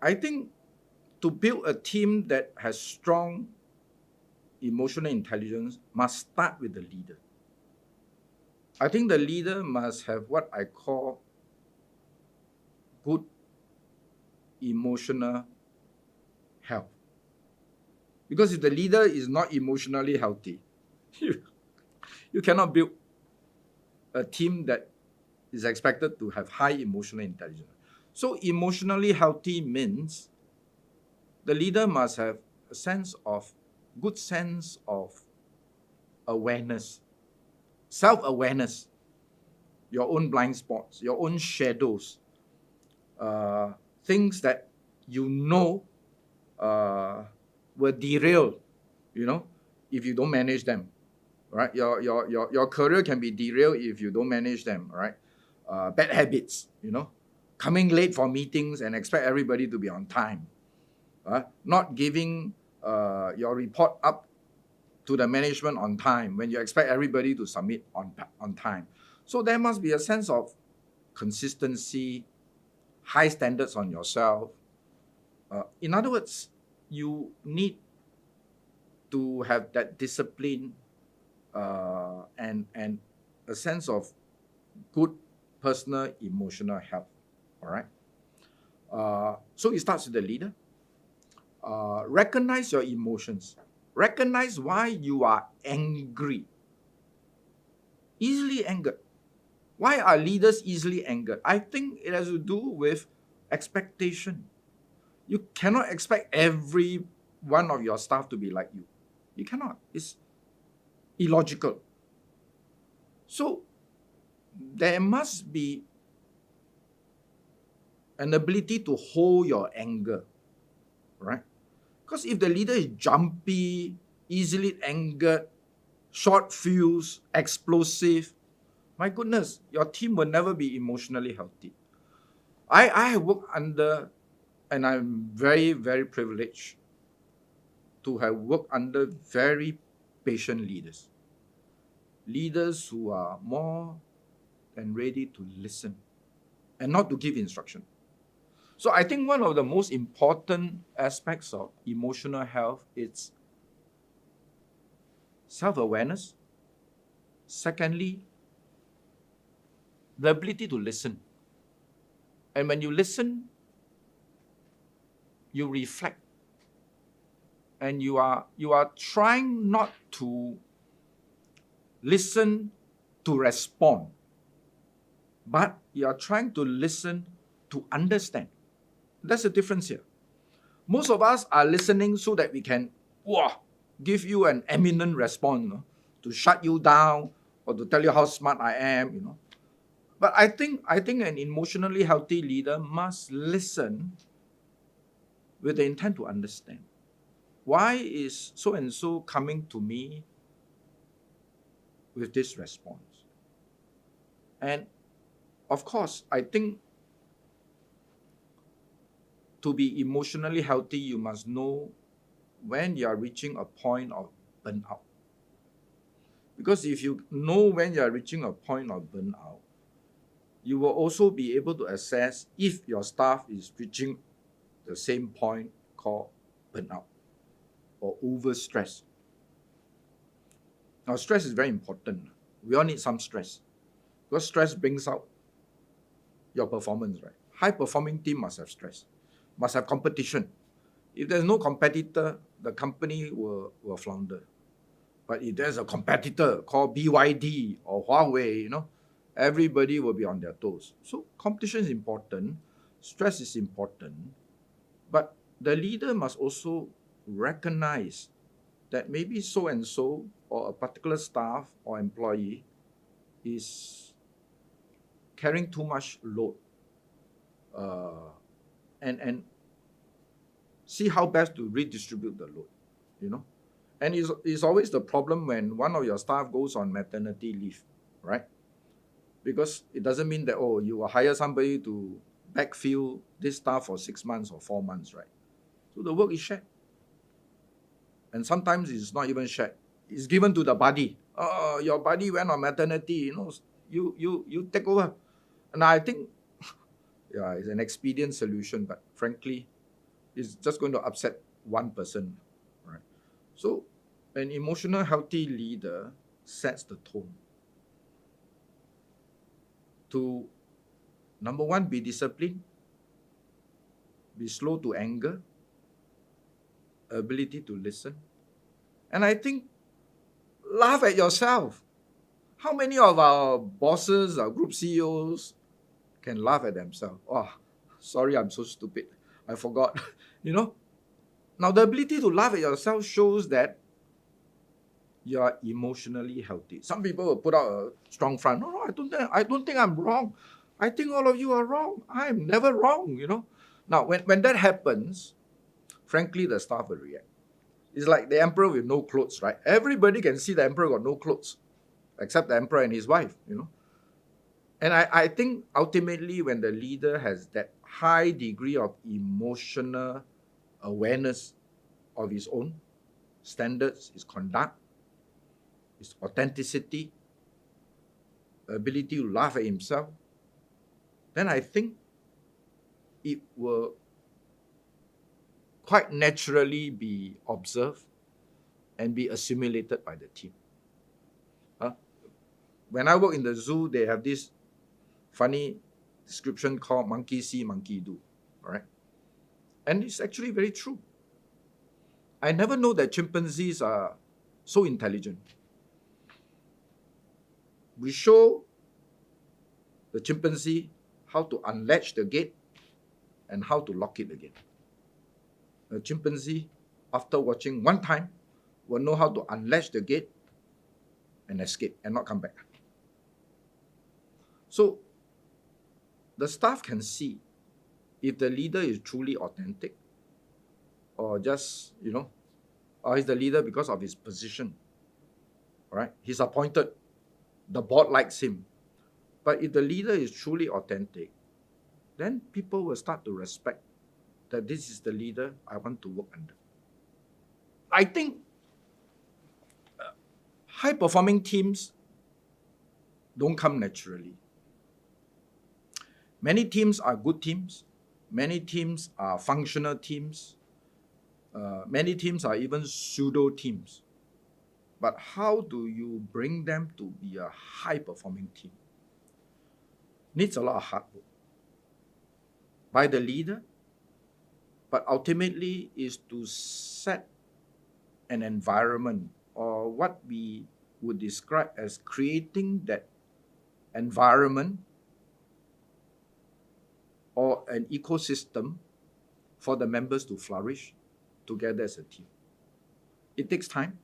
I think to build a team that has strong emotional intelligence must start with the leader. I think the leader must have what I call good emotional health. Because if the leader is not emotionally healthy, you, you cannot build a team that is expected to have high emotional intelligence. So emotionally healthy means the leader must have a good sense of awareness, self-awareness, your own blind spots, your own shadows, things that you know uh, will derail, if you don't manage them, right? Your career can be derailed if you don't manage them, right? Bad habits, coming late for meetings and expect everybody to be on time, not giving your report up to the management on time when you expect everybody to submit on time. So there must be a sense of consistency, high standards on yourself. In other words, you need to have that discipline and a sense of good personal emotional health. All right. So it starts with the leader. Recognize your emotions. Recognize why you are angry, easily angered. Why are leaders easily angered? I think it has to do with expectation. You cannot expect every one of your staff to be like you. You cannot. It's illogical. So there must be an ability to hold your anger, right? Because if the leader is jumpy, easily angered, short fuse, explosive, my goodness, your team will never be emotionally healthy. I have worked under, and I'm very, very privileged to have worked under very patient leaders. Leaders who are more than ready to listen and not to give instruction. So I think one of the most important aspects of emotional health is self-awareness. Secondly, the ability to listen. And when you listen, you reflect. And you are trying not to listen to respond, but you are trying to listen to understand. That's the difference here. Most of us are listening so that we can give you an eminent response, to shut you down or to tell you how smart I am. But I think an emotionally healthy leader must listen with the intent to understand. Why is so and so coming to me with this response? And of course, I think to be emotionally healthy, you must know when you are reaching a point of burnout. Because if you know when you are reaching a point of burnout, you will also be able to assess if your staff is reaching the same point called burnout or overstress. Now, stress is very important. We all need some stress because stress brings out your performance, right? High performing team must have stress, must have competition. If there's no competitor, the company will flounder. But if there's a competitor called BYD or Huawei, everybody will be on their toes. So competition is important, stress is important, but the leader must also recognize that maybe so and so or a particular staff or employee is carrying too much load, and see how best to redistribute the load. And it's always the problem when one of your staff goes on maternity leave, right? Because it doesn't mean that, you will hire somebody to backfill this staff for 6 months or 4 months, right? So the work is shared. And sometimes it's not even shared. It's given to the buddy. Oh, your buddy went on maternity, you take over. And I think, yeah, it's an expedient solution, but frankly, It's just going to upset one person, right? So an emotional healthy leader sets the tone to, number one, be disciplined, be slow to anger, ability to listen. And I think laugh at yourself. How many of our bosses, our group CEOs can laugh at themselves? Oh, sorry, I'm so stupid. I forgot. you know, now the ability to laugh at yourself shows that you are emotionally healthy. Some people will put out a strong front. No, I don't think I'm wrong. I think all of you are wrong. I'm never wrong. Now, when that happens, frankly, the staff will react. It's like the emperor with no clothes, right? Everybody can see the emperor got no clothes, except the emperor and his wife. And I think ultimately when the leader has that high degree of emotional awareness of his own standards, his conduct, his authenticity, ability to laugh at himself, then I think it will quite naturally be observed and be assimilated by the team. When I work in the zoo, they have this funny description called monkey see, monkey do. All right? And it's actually very true. I never know that chimpanzees are so intelligent. We show the chimpanzee how to unlatch the gate and how to lock it again. A chimpanzee, after watching one time, will know how to unlatch the gate and escape and not come back. So the staff can see if the leader is truly authentic or just, or is the leader because of his position. Right? He's appointed. The board likes him. But if the leader is truly authentic, then people will start to respect that this is the leader I want to work under. I think high-performing teams don't come naturally. Many teams are good teams. Many teams are functional teams. Many teams are even pseudo teams. But how do you bring them to be a high-performing team? Needs a lot of hard work by the leader, but ultimately is to set an environment, or what we would describe as creating that environment or an ecosystem for the members to flourish together as a team. It takes time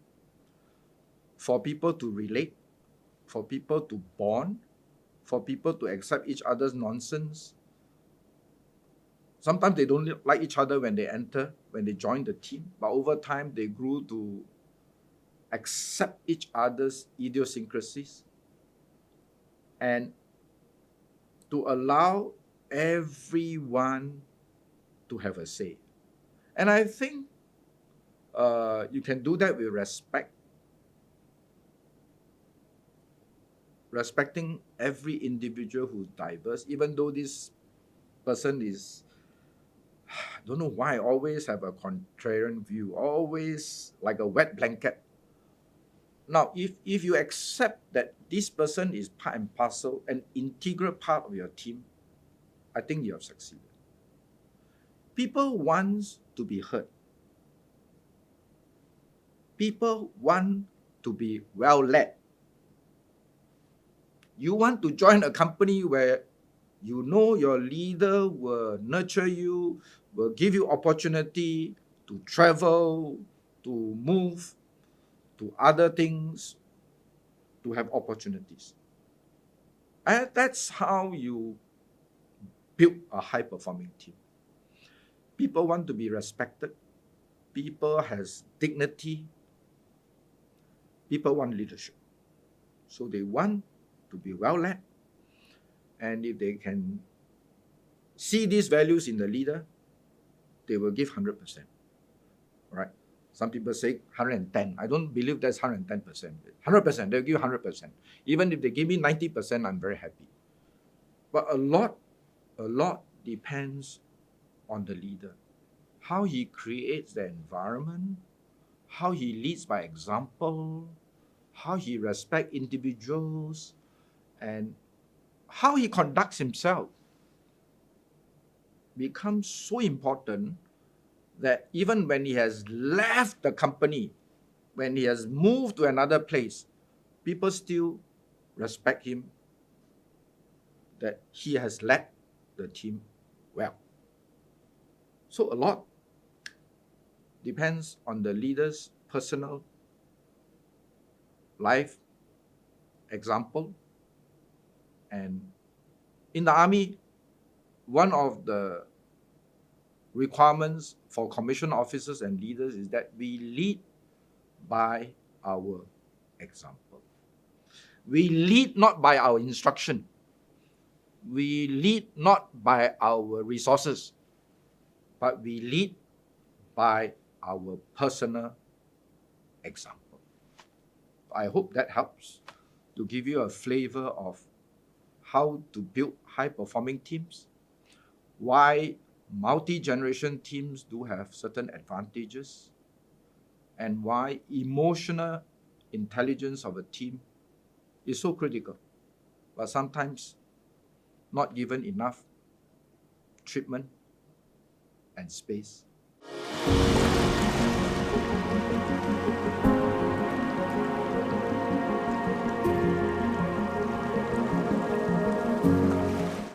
for people to relate, for people to bond, for people to accept each other's nonsense. Sometimes they don't like each other when they join the team, but over time they grew to accept each other's idiosyncrasies and to allow everyone to have a say. And I think you can do that with respect. Respecting every individual who's diverse, even though this person is, I don't know why, always have a contrarian view, always like a wet blanket. Now, if you accept that this person is part and parcel, an integral part of your team, I think you have succeeded. People want to be heard. People want to be well led. You want to join a company where you know your leader will nurture you, will give you opportunity to travel, to move, to other things, to have opportunities. And that's how you build a high-performing team. People want to be respected. People has dignity. People want leadership. So they want to be well-led. And if they can see these values in the leader, they will give 100%. Right? Some people say 110. I don't believe that's 110%. 100%, they'll give 100%. Even if they give me 90%, I'm very happy. But a lot depends on the leader. how he creates the environment, how he leads by example, how he respects individuals, and how he conducts himself becomes so important that even when he has left the company, when he has moved to another place, people still respect him, that he has led the team well. So a lot depends on the leader's personal life example. And in the army, one of the requirements for commissioned officers and leaders is that we lead by our example. We lead not by our instruction. We lead not by our resources, but we lead by our personal example. I hope that helps to give you a flavor of how to build high-performing teams, why multi-generation teams do have certain advantages, and why emotional intelligence of a team is so critical, but sometimes not given enough treatment and space.